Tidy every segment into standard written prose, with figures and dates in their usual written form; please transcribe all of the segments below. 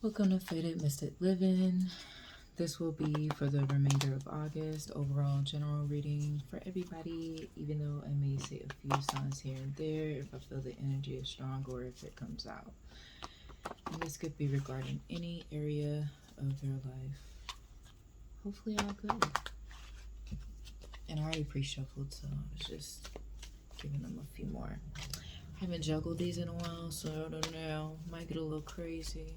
Welcome to Faded Mystic Living. This will be for the remainder of August. Overall general reading for everybody, even though I may say a few signs here and there if I feel the energy is strong or if it comes out. And this could be regarding any area of your life. Hopefully all good. And I already pre-shuffled, so I was just giving them a few more. I haven't juggled these in a while, so I don't know. Might get a little crazy.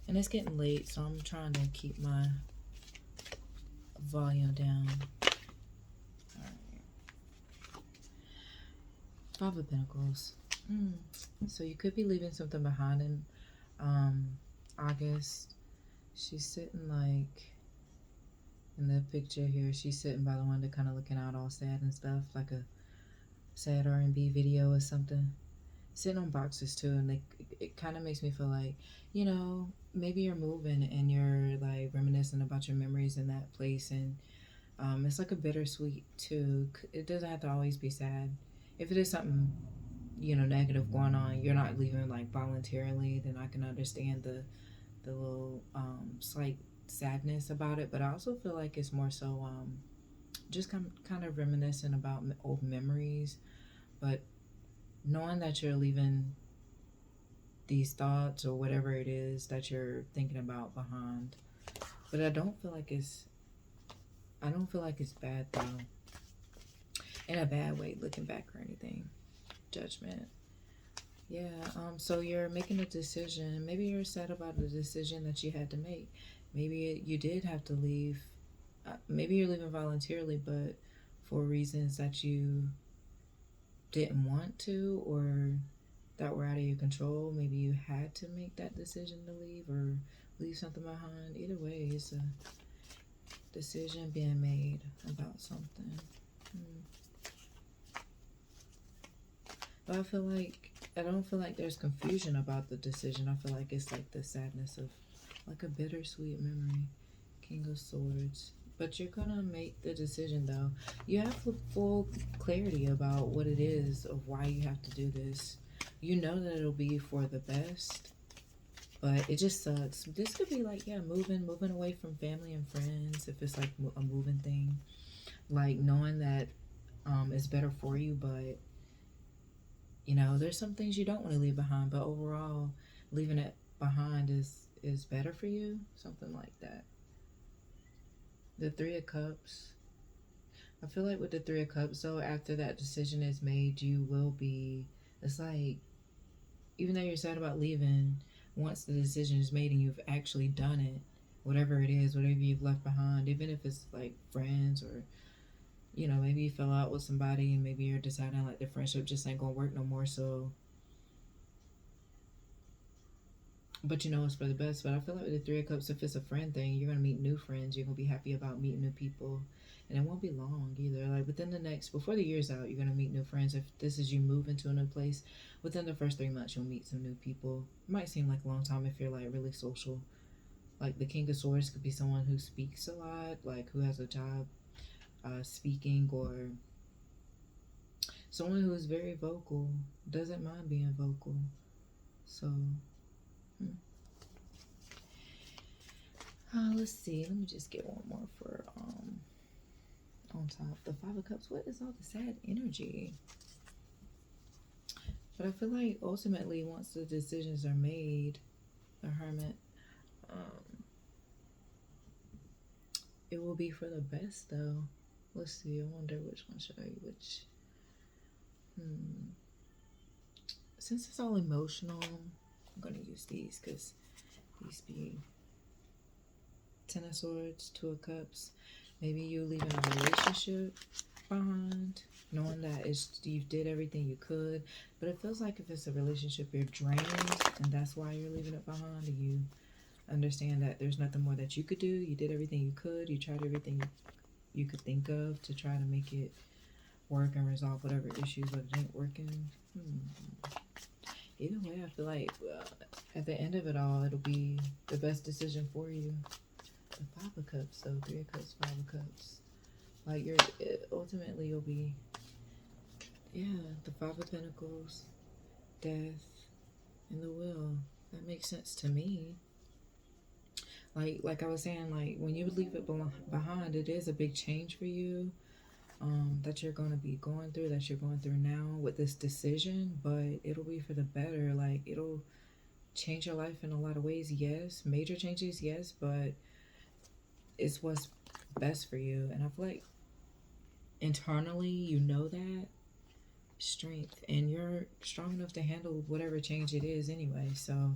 And it's getting late, so I'm trying to keep my volume down. Alright. Five of Pentacles. So you could be leaving something behind in August. She's sitting like, in the picture here, she's sitting by the window kind of looking out all sad and stuff, like a sad R&B video or something. Sitting on boxes too, and it kind of makes me feel like, you know, maybe you're moving and you're like reminiscing about your memories in that place, and it's like a bittersweet too. It doesn't have to always be sad. If it is something, you know, negative going on, you're not leaving like voluntarily, then I can understand the little slight sadness about it. But I also feel like it's more so just kind of reminiscing about old memories, but knowing that you're leaving these thoughts or whatever it is that you're thinking about behind. But I don't feel like it's bad though, in a bad way, looking back or anything. Judgment. Yeah. So you're making a decision. Maybe you're sad about the decision that you had to make. Maybe you did have to leave. Maybe you're leaving voluntarily, but for reasons that you didn't want to or that were out of your control. Maybe you had to make that decision to leave or leave something behind. Either way, it's a decision being made about something. But I don't feel like there's confusion about the decision. I feel like it's like the sadness of like a bittersweet memory. King of Swords. But you're gonna make the decision though. You have full clarity about what it is of why you have to do this. You know that it'll be for the best, but it just sucks. This could be like, yeah, moving away from family and friends if it's like a moving thing. Like knowing that it's better for you, but you know, there's some things you don't want to leave behind, but overall leaving it behind is better for you. Something like that. The Three of Cups. I feel like with the Three of Cups, though, after that decision is made, you will be. It's like, even though you're sad about leaving, once the decision is made and you've actually done it, whatever it is, whatever you've left behind, even if it's like friends or, you know, maybe you fell out with somebody and maybe you're deciding like the friendship just ain't gonna work no more, so. But you know it's for the best. But I feel like with the Three of Cups, if it's a friend thing, you're gonna meet new friends. You're gonna be happy about meeting new people, and it won't be long either. Like within the next, before the year's out, you're gonna meet new friends. If this is you move into a new place, within the first 3 months, you'll meet some new people. It might seem like a long time if you're like really social. Like the King of Swords could be someone who speaks a lot, like who has a job speaking, or someone who is very vocal, doesn't mind being vocal. So. Let's see. Let me just get one more for on top. The Five of Cups. What is all the sad energy? But I feel like ultimately, once the decisions are made, the Hermit, it will be for the best, though. Let's see. I wonder which one should I? Which? Since it's all emotional, I'm gonna use these because these be Ten of Swords, Two of Cups. Maybe you leaving a relationship behind, knowing that you did everything you could. But it feels like if it's a relationship you're drained, and that's why you're leaving it behind, and you understand that there's nothing more that you could do. You did everything you could. You tried everything you could think of to try to make it work and resolve whatever issues, but it ain't working. Either way, I feel like at the end of it all, it'll be the best decision for you. The Five of Cups, so Three of Cups, Five of Cups. Like ultimately you'll be, yeah, the Five of Pentacles, Death, in the will. That makes sense to me. Like I was saying, like when you leave it behind, it is a big change for you. That you're going to be going through, that you're going through now with this decision, but it'll be for the better. Like it'll change your life in a lot of ways, yes. Major changes, yes, but it's what's best for you. And I feel like internally, you know that strength, and you're strong enough to handle whatever change it is anyway. So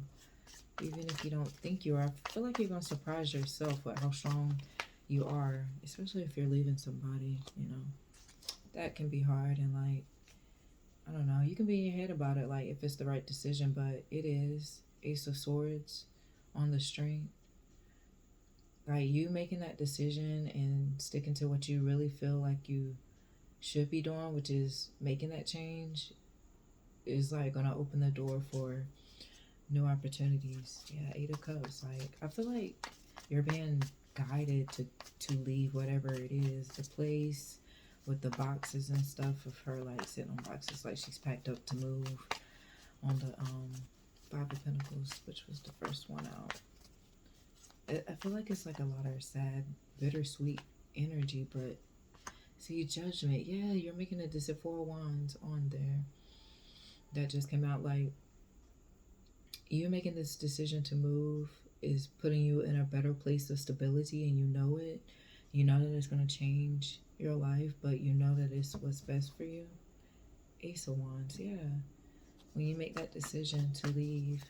even if you don't think you are, I feel like you're gonna surprise yourself with how strong you are, especially if you're leaving somebody. That can be hard, and like I don't know, you can be in your head about it, like if it's the right decision, but it is. Ace of Swords on the string. Like you making that decision and sticking to what you really feel like you should be doing, which is making that change, is like gonna open the door for new opportunities. Yeah, Eight of Cups. Like I feel like you're being guided to leave whatever it is, the place with the boxes and stuff of her like sitting on boxes, like she's packed up to move on the Five of Pentacles, which was the first one out. I feel like it's like a lot of sad, bittersweet energy, but see, Judgment. Yeah, you're making a decision. Four of Wands on there. That just came out. Like, you making this decision to move is putting you in a better place of stability, and you know it. You know that it's going to change your life, but you know that it's what's best for you. Ace of Wands. Yeah. When you make that decision to leave.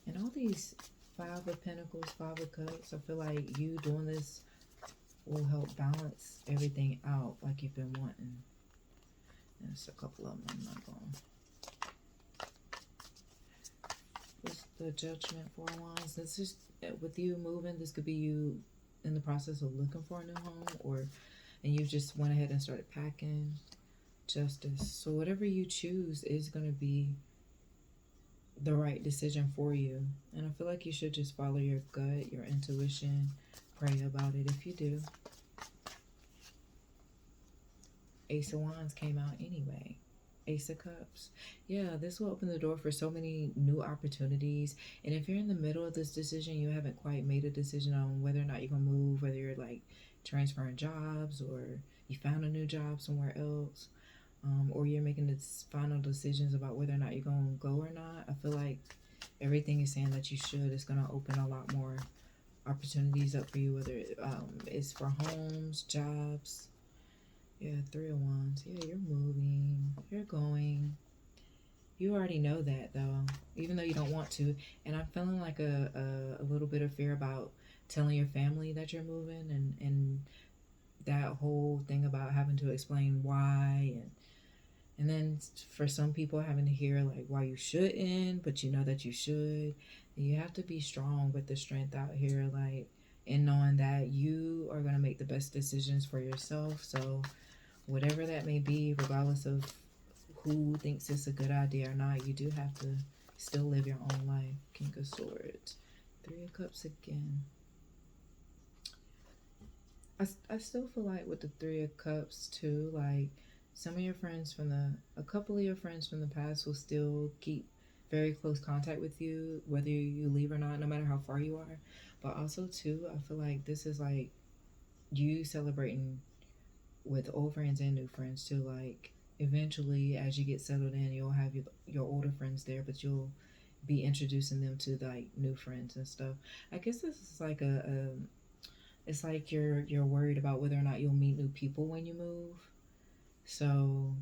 And all these Five of Pentacles, Five of Cups, I feel like you doing this will help balance everything out like you've been wanting. There's a couple of them I'm not going. What's the Judgment, Four of Wands? This is with you moving. This could be you in the process of looking for a new home, and you just went ahead and started packing. Justice. So whatever you choose is going to be the right decision for you. And I feel like you should just follow your gut, your intuition, pray about it if you do. Ace of Wands came out anyway. Ace of Cups. Yeah, this will open the door for so many new opportunities. And if you're in the middle of this decision, you haven't quite made a decision on whether or not you're going to move, whether you're like transferring jobs or you found a new job somewhere else, or you're making this final decisions about whether or not you're going to go or not, I feel like everything is saying that you should. It's going to open a lot more opportunities up for you, whether it's for homes, jobs. Yeah, Three of Wands. Yeah, you're moving. You're going. You already know that, though, even though you don't want to. And I'm feeling like a little bit of fear about telling your family that you're moving, and that whole thing about having to explain why, and then for some people having to hear like why you shouldn't, but you know that you should. And you have to be strong with the strength out here, like, and knowing that you are going to make the best decisions for yourself. So whatever that may be, regardless of who thinks it's a good idea or not, you do have to still live your own life. King of Swords. Three of Cups again. I still feel like with the Three of Cups too, like some of your friends a couple of your friends from the past will still keep very close contact with you, whether you leave or not, no matter how far you are. But also too, I feel like this is like you celebrating with old friends and new friends too. Like eventually, as you get settled in, you'll have your older friends there, but you'll be introducing them to like new friends and stuff. I guess this is like it's like you're worried about whether or not you'll meet new people when you move. So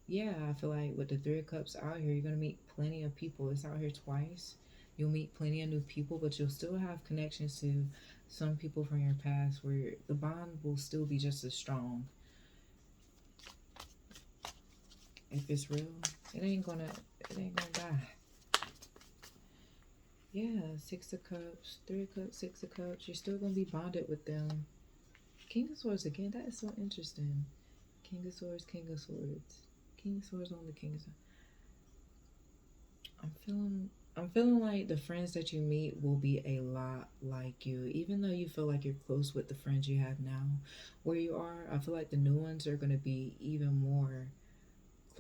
yeah, I feel like with the Three of Cups out here, you're gonna meet plenty of people. It's out here twice. You'll meet plenty of new people, but you'll still have connections to some people from your past where the bond will still be just as strong. If it's real, it ain't gonna die. Yeah, Six of Cups, Three of Cups, Six of Cups. You're still gonna be bonded with them. King of Swords again. That is so interesting. King of Swords, King of Swords. King of Swords on the King of Swords. I'm feeling like the friends that you meet will be a lot like you. Even though you feel like you're close with the friends you have now where you are, I feel like the new ones are gonna be even more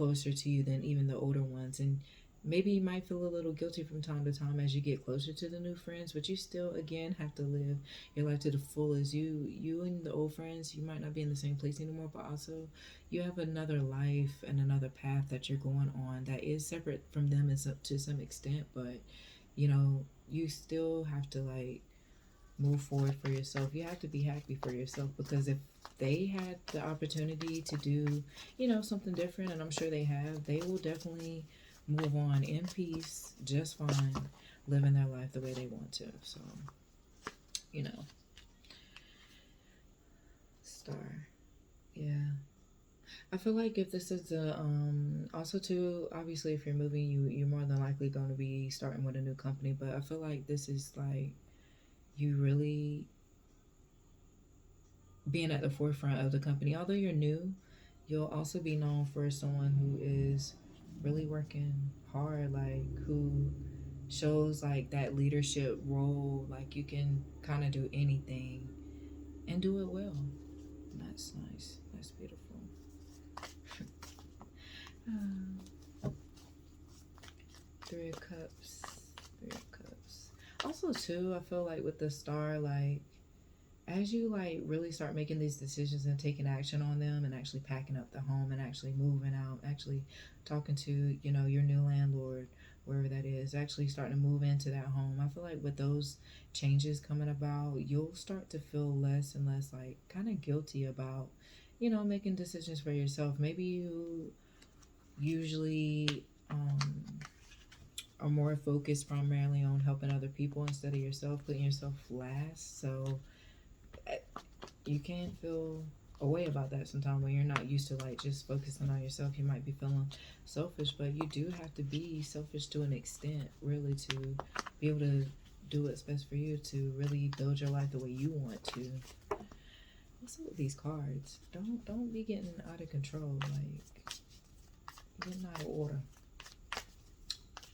closer to you than even the older ones. And maybe you might feel a little guilty from time to time as you get closer to the new friends, but you still again have to live your life to the fullest. You and the old friends, you might not be in the same place anymore, but also you have another life and another path that you're going on that is separate from them is up to some extent, but you still have to like move forward for yourself. You have to be happy for yourself, because if they had the opportunity to do, something different, and I'm sure they have, they will definitely move on in peace, just fine, living their life the way they want to. So, you know, star. Yeah. I feel like if this is a also too, obviously if you're moving, you're more than likely going to be starting with a new company, but I feel like this is like you really being at the forefront of the company. Although you're new, you'll also be known for someone who is really working hard, like who shows like that leadership role, like you can kind of do anything and do it well. That's nice. That's beautiful. Three of Cups. Three of Cups. Also, too, I feel like with the star, like as you like really start making these decisions and taking action on them and actually packing up the home and actually moving out, actually talking to, your new landlord, wherever that is, actually starting to move into that home. I feel like with those changes coming about, you'll start to feel less and less like kind of guilty about, making decisions for yourself. Maybe you usually are more focused primarily on helping other people instead of yourself, putting yourself last. So you can feel a way about that sometimes when you're not used to like just focusing on yourself. You might be feeling selfish, but you do have to be selfish to an extent, really, to be able to do what's best for you, to really build your life the way you want to. What's up with these cards? Don't be getting out of control, like getting out of order.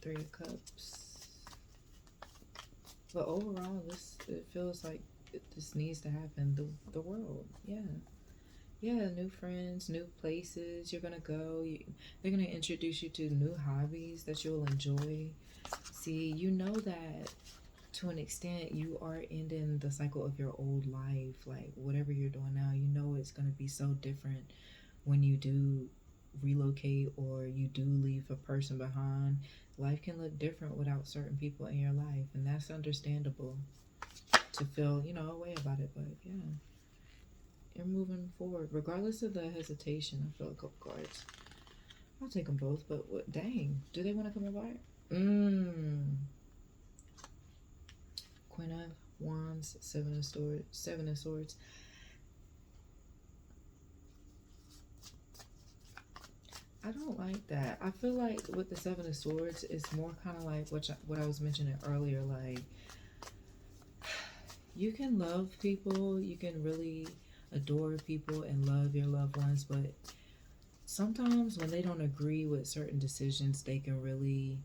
Three of Cups. But overall, it feels like this needs to happen. The world, yeah, new friends, new places you're gonna go. They're gonna introduce you to new hobbies that you'll enjoy. See, you know that to an extent you are ending the cycle of your old life. Like whatever you're doing now, you know it's gonna be so different when you do relocate or you do leave a person behind. Life can look different without certain people in your life, and that's understandable to feel, a way about it. But yeah, you're moving forward regardless of the hesitation. I feel a couple cards. I'll take them both, but what? Dang, do they want to come about? Queen of Wands, Seven of Swords. I don't like that. I feel like with the Seven of Swords, it's more kind of like what I was mentioning earlier. Like, you can love people, you can really adore people and love your loved ones, but sometimes when they don't agree with certain decisions, they can really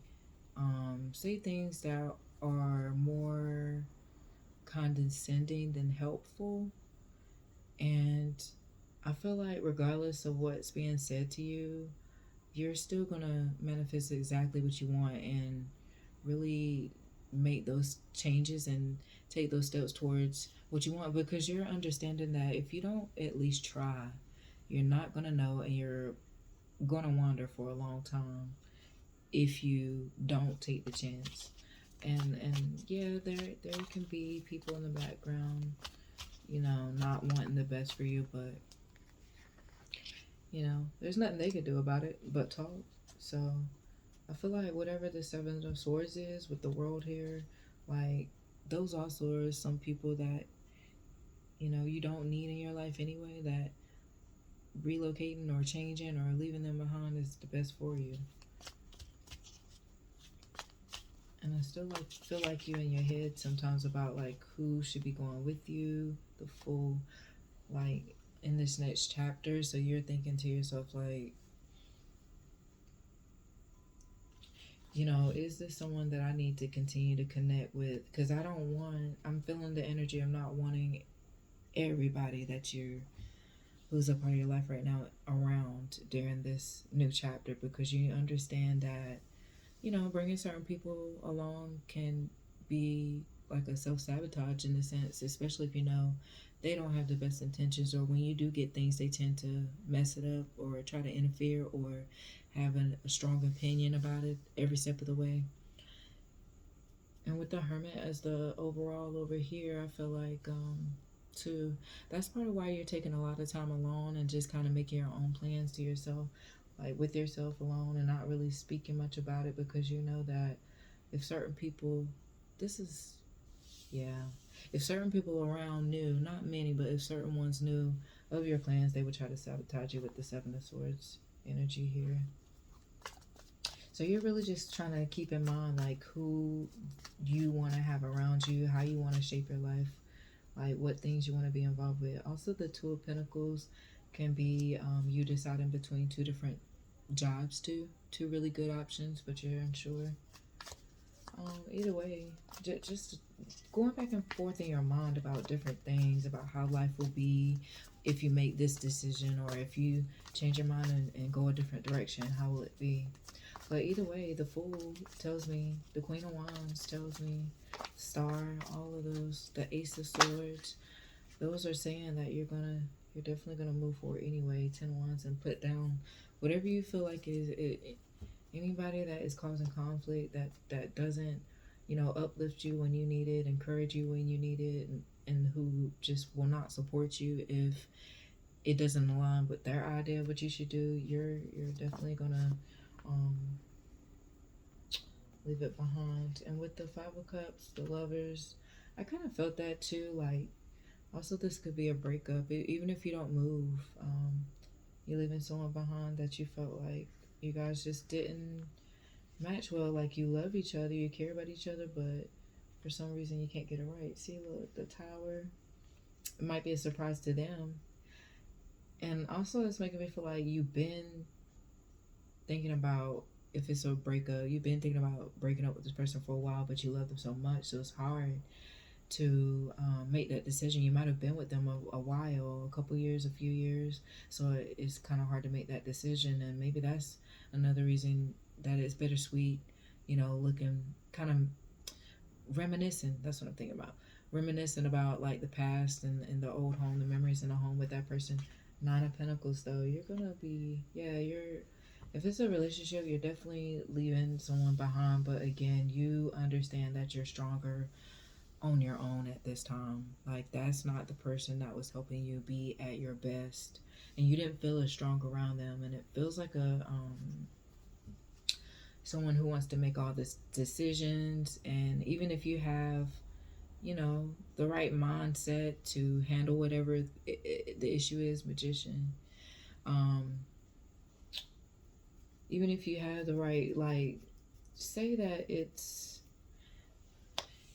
say things that are more condescending than helpful. And I feel like regardless of what's being said to you, you're still gonna manifest exactly what you want and really make those changes and take those steps towards what you want, because you're understanding that if you don't at least try, you're not gonna know, and you're gonna wander for a long time if you don't take the chance. And yeah, there can be people in the background, not wanting the best for you, but there's nothing they could do about it but talk. So I feel like whatever the Seven of Swords is with the world here, like those also are some people that you don't need in your life anyway, that relocating or changing or leaving them behind is the best for you. And I still feel like you in your head sometimes about like who should be going with you, the full, like in this next chapter. So you're thinking to yourself like, is this someone that I need to continue to connect with? Because I'm feeling the energy of not wanting everybody that you're who's a part of your life right now around during this new chapter, because you understand that, you know, bringing certain people along can be like a self sabotage in a sense, especially if you know they don't have the best intentions, or when you do get things, they tend to mess it up or try to interfere or have a strong opinion about it every step of the way. And with the Hermit as the overall over here, I feel like too, that's part of why you're taking a lot of time alone and just kind of making your own plans to yourself, like with yourself alone, and not really speaking much about it, because you know that if certain people, this is, yeah, if certain people around knew, not many, but if certain ones knew of your plans, they would try to sabotage you with the Seven of Swords energy here. So you're really just trying to keep in mind like who you want to have around you, how you want to shape your life, like what things you want to be involved with. Also, the Two of Pentacles can be you deciding between two different jobs too, two really good options, but you're unsure. Either way, just going back and forth in your mind about different things, about how life will be if you make this decision, or if you change your mind and go a different direction, how will it be? But either way, the Fool tells me, the Queen of Wands tells me, Star, all of those, the Ace of Swords, those are saying that you're definitely gonna move forward anyway. 10 Wands, and put down whatever you feel like anybody that is causing conflict, that doesn't, you know, uplift you when you need it, encourage you when you need it, and who just will not support you if it doesn't align with their idea of what you should do. You're definitely gonna leave it behind. And with the Five of Cups, the Lovers, I kind of felt that too. Like, also this could be a breakup. Even if you don't move, you're leaving someone behind that you felt like you guys just didn't match well. Like, you love each other, you care about each other, but for some reason you can't get it right. See, look, the Tower. It might be a surprise to them. And also it's making me feel like you've been thinking about, if it's a breakup, you've been thinking about breaking up with this person for a while, but you love them so much, so it's hard to make that decision. You might have been with them a while, a couple years, a few years, so it's kind of hard to make that decision. And maybe that's another reason that it's bittersweet, you know, looking kind of reminiscing. That's what I'm thinking about. Reminiscing about like the past and the old home, the memories in the home with that person. Nine of Pentacles, though, you're gonna be, yeah, if it's a relationship, you're definitely leaving someone behind. But again, you understand that you're stronger on your own at this time. Like, that's not the person that was helping you be at your best, and you didn't feel as strong around them. And it feels like a someone who wants to make all this decisions. And even if you have, you know, the right mindset to handle whatever the issue is, Magician, even if you have the right, like, say that it's,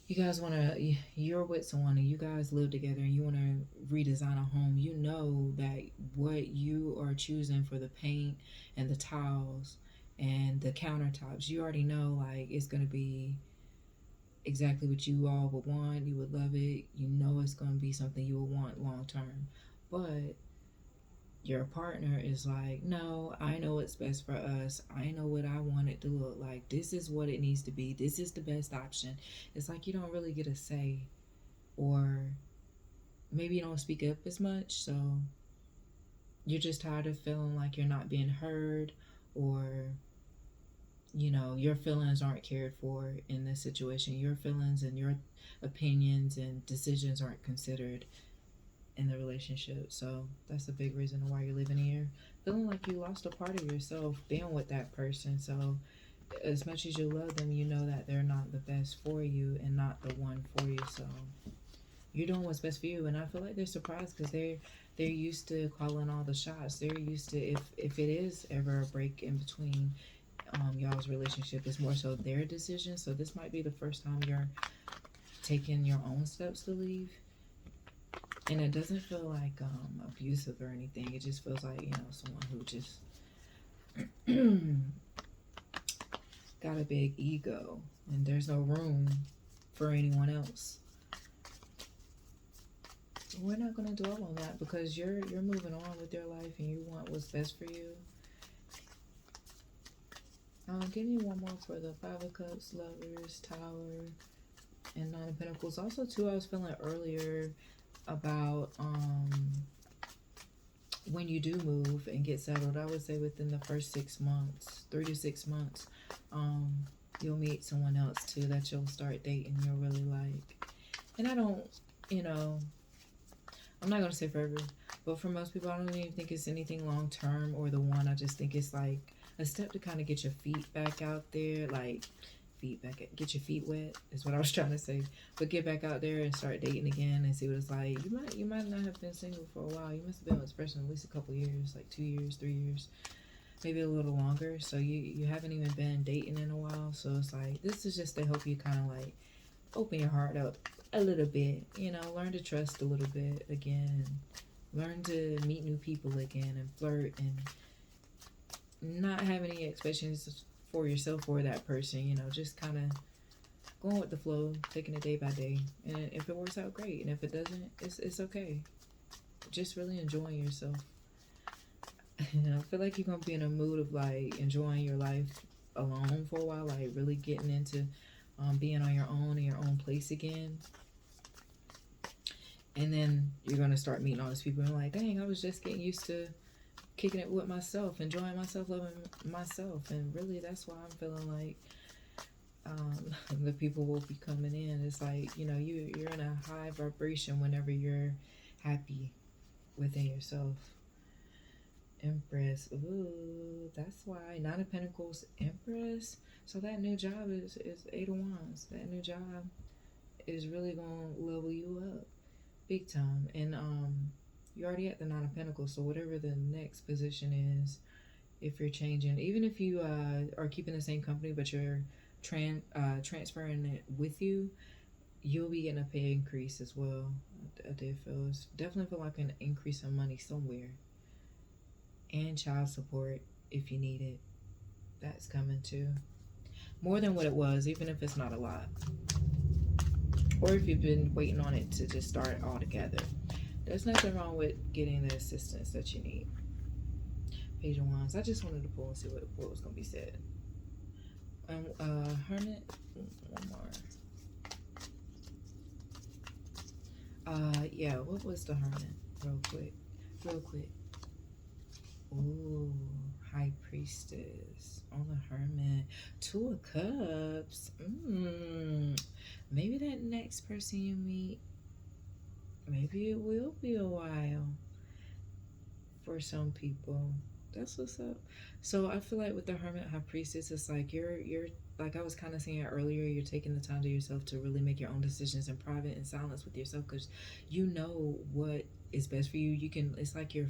you guys want to, you're with someone and you guys live together and you want to redesign a home, you know that what you are choosing for the paint and the tiles and the countertops, you already know like it's going to be exactly what you all would want. You would love it. You know it's going to be something you will want long term. But your partner is like, no, I know what's best for us. I know what I want it to look like. This is what it needs to be. This is the best option. It's like you don't really get a say, or maybe you don't speak up as much. So you're just tired of feeling like you're not being heard, or, you know, your feelings aren't cared for in this situation. Your feelings and your opinions and decisions aren't considered in the relationship. So that's a big reason why you're leaving here. Feeling like you lost a part of yourself being with that person. So as much as you love them, you know that they're not the best for you and not the one for you. So you're doing what's best for you. And I feel like they're surprised because they're used to calling all the shots. They're used to, if it is ever a break in between y'all's relationship, it's more so their decision. So this might be the first time you're taking your own steps to leave. And it doesn't feel like abusive or anything. It just feels like, you know, someone who just got a big ego and there's no room for anyone else. we're not gonna dwell on that because you're moving on with your life and you want what's best for you. Give me one more for the Five of Cups, Lovers, Tower, and Nine of Pentacles. Also, too, I was feeling earlier about when you do move and get settled. I would say within the first 6 months, 3 to 6 months, you'll meet someone else too that you'll start dating. You'll really like. And I don't, you know, I'm not gonna say forever, but for most people, I don't even think it's anything long term or the one. I just think it's like a step to kind of get your feet back out there, like get your feet wet is what I was trying to say. But get back out there and start dating again and see what it's like. You might not have been single for a while. You must have been with this person at least a couple years, like 2 years, 3 years, maybe a little longer. So you haven't even been dating in a while. So it's like this is just to help you kind of like open your heart up a little bit. You know, learn to trust a little bit again. Learn to meet new people again and flirt and not have any expectations for yourself or that person, you know, just kind of going with the flow, taking it day by day. And if it works out, great. And if it doesn't, it's okay. Just really enjoying yourself. And I feel like you're going to be in a mood of like enjoying your life alone for a while, like really getting into being on your own in your own place again. And then you're going to start meeting all these people and like, dang, I was just getting used to kicking it with myself, enjoying myself, loving myself. And really that's why I'm feeling like the people will be coming in. It's like, you know, you're in a high vibration whenever you're happy within yourself. Empress. Ooh, that's why. Nine of Pentacles, Empress. So that new job is Eight of Wands. That new job is really gonna level you up big time. And you're already at the Nine of Pentacles, so whatever the next position is, if you're changing, even if you are keeping the same company but you're transferring it with you, you'll be getting a pay increase as well. I did feel, definitely feel like an increase in money somewhere. And child support if you need it. That's coming too. More than what it was, even if it's not a lot. Or if you've been waiting on it to just start all together. There's nothing wrong with getting the assistance that you need. Page of Wands. I just wanted to pull and see what was going to be said. Hermit. One more. Yeah, what was the Hermit? Real quick. Ooh, High Priestess on the Hermit. Two of Cups. Maybe that next person you meet, maybe it will be a while for some people. That's what's up. So I feel like with the Hermit, High Priestess, it's like you're like I was kind of saying earlier, you're taking the time to yourself to really make your own decisions in private and silence with yourself because you know what is best for you. You can. It's like you're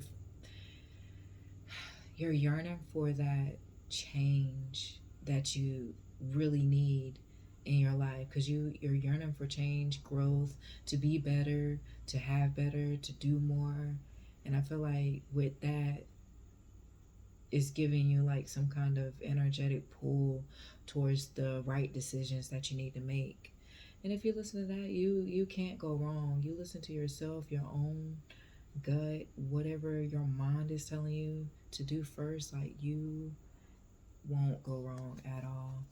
yearning for that change that you really need in your life because you're yearning for change, growth, to be better, to have better, to do more. And I feel like with that, it's giving you like some kind of energetic pull towards the right decisions that you need to make. And if you listen to that, you can't go wrong. You listen to yourself, your own gut, whatever your mind is telling you to do first, like you won't go wrong at all.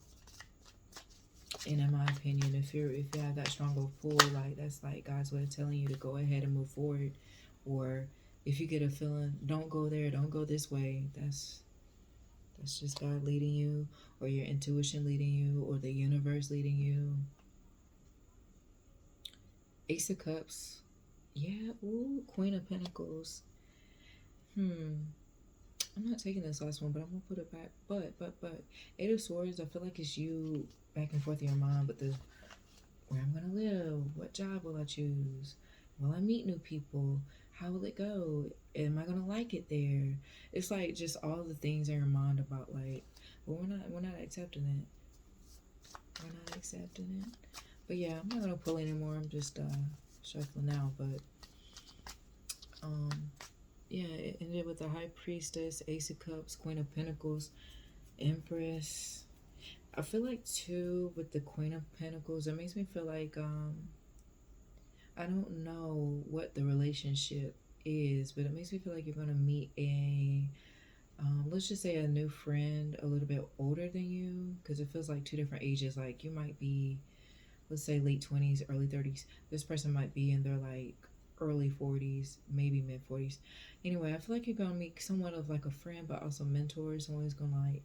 And in my opinion, if you have that strong of pull, like that's like God's way of telling you to go ahead and move forward. Or if you get a feeling, don't go there, don't go this way, that's just God leading you, or your intuition leading you, or the universe leading you. Ace of Cups. Yeah, ooh, Queen of Pentacles. I'm not taking this last one, but I'm gonna put it back. But Eight of Swords, I feel like it's you back and forth in your mind, but where I'm gonna live, what job will I choose? Will I meet new people? How will it go? Am I gonna like it there? It's like just all the things in your mind about like, well, we're not accepting it. We're not accepting it. But yeah, I'm not gonna pull anymore. I'm just shuffling now, but yeah, it ended with the High Priestess, Ace of Cups, Queen of Pentacles, Empress. I feel like too with the Queen of Pentacles, it makes me feel like I don't know what the relationship is, but it makes me feel like you're gonna meet a let's just say a new friend a little bit older than you, because it feels like two different ages. Like you might be, let's say, late 20s, early 30s. This person might be in their like early 40s, maybe mid 40s. Anyway, I feel like you're gonna meet somewhat of like a friend, but also mentor. Someone who's gonna like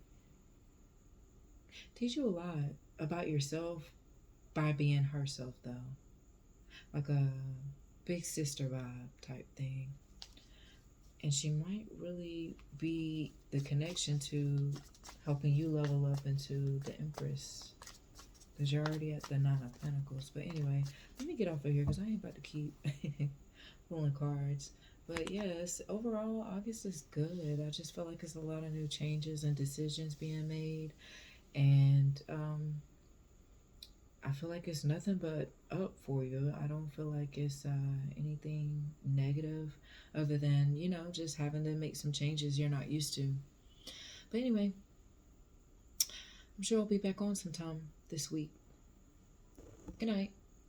teach you a lot about yourself by being herself, though, like a big sister vibe type thing. And she might really be the connection to helping you level up into the Empress, because you're already at the Nine of Pentacles. But anyway, let me get off of here because I ain't about to keep pulling cards. But yes, overall, August is good. I just feel like there's a lot of new changes and decisions being made. And I feel like it's nothing but up for you. I don't feel like it's anything negative other than, just having to make some changes you're not used to. But anyway, I'm sure I'll be back on sometime this week. Good night.